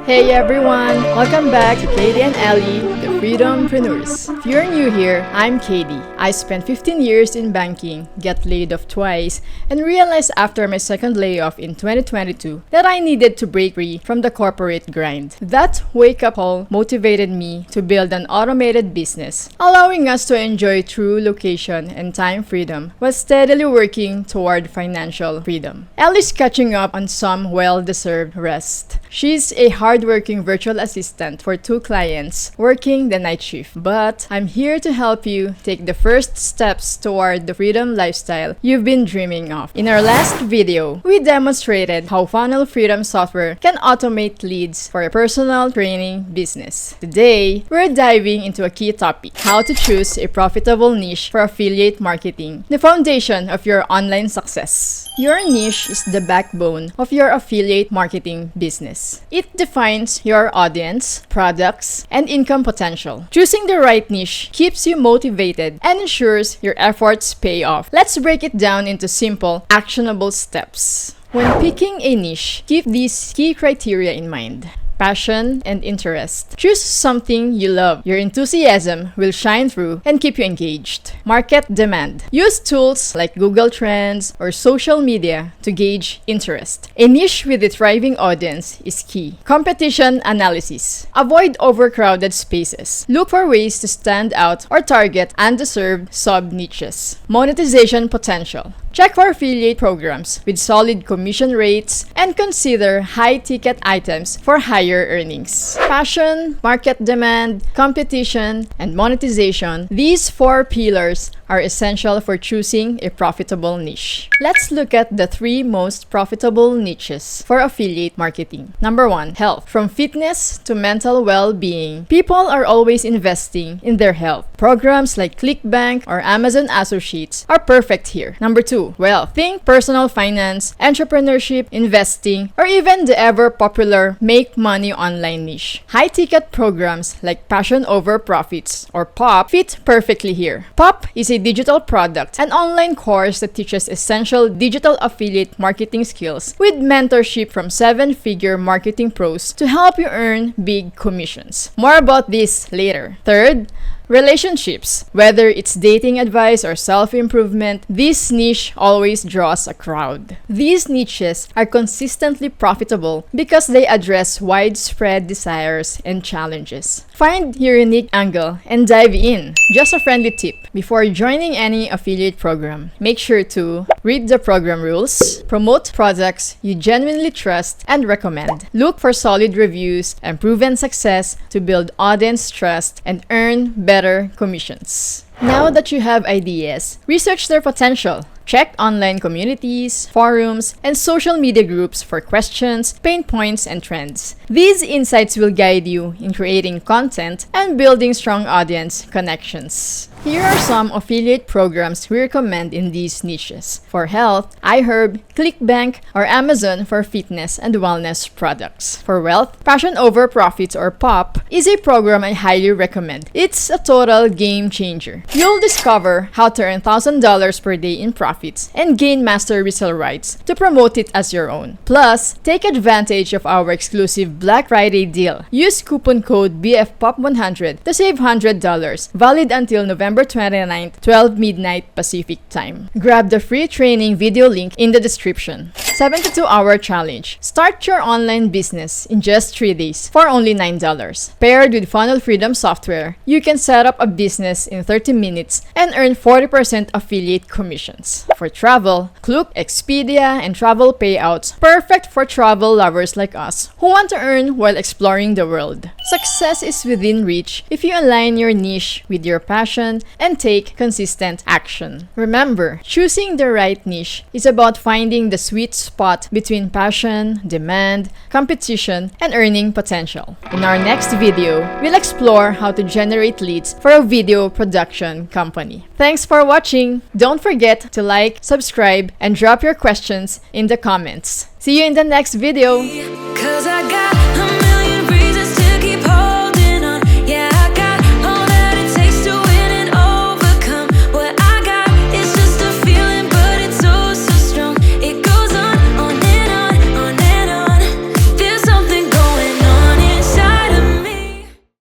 Hey everyone! Welcome back to Katie and Ellie, the Freedompreneurs. If you're new here, I'm Katie. I spent 15 years in banking, got laid off twice, and realized after my second layoff in 2022 that I needed to break free from the corporate grind. That wake-up call motivated me to build an automated business, allowing us to enjoy true location and time freedom while steadily working toward financial freedom. Ellie's catching up on some well-deserved rest. She's a hardworking virtual assistant for 2 clients working the night shift. But I'm here to help you take the first steps toward the freedom lifestyle you've been dreaming of. In our last video, we demonstrated how Funnel Freedom software can automate leads for a personal training business. Today, we're diving into a key topic: how to choose a profitable niche for affiliate marketing, the foundation of your online success. Your niche is the backbone of your affiliate marketing business. It defines your audience, products, and income potential. Choosing the right niche keeps you motivated and ensures your efforts pay off. Let's break it down into simple, actionable steps. When picking a niche, keep these key criteria in mind: passion and interest. Choose something you love. Your enthusiasm will shine through and keep you engaged. Market demand. Use tools like Google Trends or social media to gauge interest. A niche with a thriving audience is key. Competition analysis. Avoid overcrowded spaces. Look for ways to stand out or target undeserved sub-niches. Monetization potential. Check for affiliate programs with solid commission rates and consider high-ticket items for higher earnings. Passion, market demand, competition, and monetization. These 4 pillars are essential for choosing a profitable niche. Let's look at the 3 most profitable niches for affiliate marketing. Number 1, health. From fitness to mental well-being, people are always investing in their health. Programs like ClickBank or Amazon Associates are perfect here. Number 2, wealth. Think personal finance, entrepreneurship, investing, or even the ever-popular make money online niche. High-ticket programs like Passion Over Profits or POP fit perfectly here. POP is a digital product, an online course that teaches essential digital affiliate marketing skills with mentorship from 7-figure marketing pros to help you earn big commissions. More about this later. Third, relationships. Whether it's dating advice or self-improvement, this niche always draws a crowd. These niches are consistently profitable because they address widespread desires and challenges. Find your unique angle and dive in. Just a friendly tip: before joining any affiliate program, make sure to read the program rules, promote products you genuinely trust and recommend, look for solid reviews and proven success to build audience trust and earn better commissions. Now that you have ideas, research their potential. Check online communities, forums, and social media groups for questions, pain points, and trends. These insights will guide you in creating content and building strong audience connections. Here are some affiliate programs we recommend in these niches. For health, iHerb, ClickBank, or Amazon for fitness and wellness products. For wealth, Passion Over Profits or POP is a program I highly recommend. It's a total game changer. You'll discover how to earn $1,000 per day in profits and gain master resale rights to promote it as your own. Plus, take advantage of our exclusive Black Friday deal. Use coupon code BFPOP100 to save $100, valid until November 29th, 12 midnight Pacific time. Grab the free training video link in the description. 72-hour challenge. Start your online business in just 3 days for only $9. Paired with Funnel Freedom software, you can set up a business in 30 minutes and earn 40% affiliate commissions. For travel, Klook, Expedia, and travel payouts, perfect for travel lovers like us who want to earn while exploring the world. Success is within reach if you align your niche with your passion and take consistent action. Remember, choosing the right niche is about finding the sweet spot between passion, demand, competition, and earning potential. In our next video, we'll explore how to generate leads for a video production company. Thanks for watching! Don't forget to like, subscribe, and drop your questions in the comments. See you in the next video!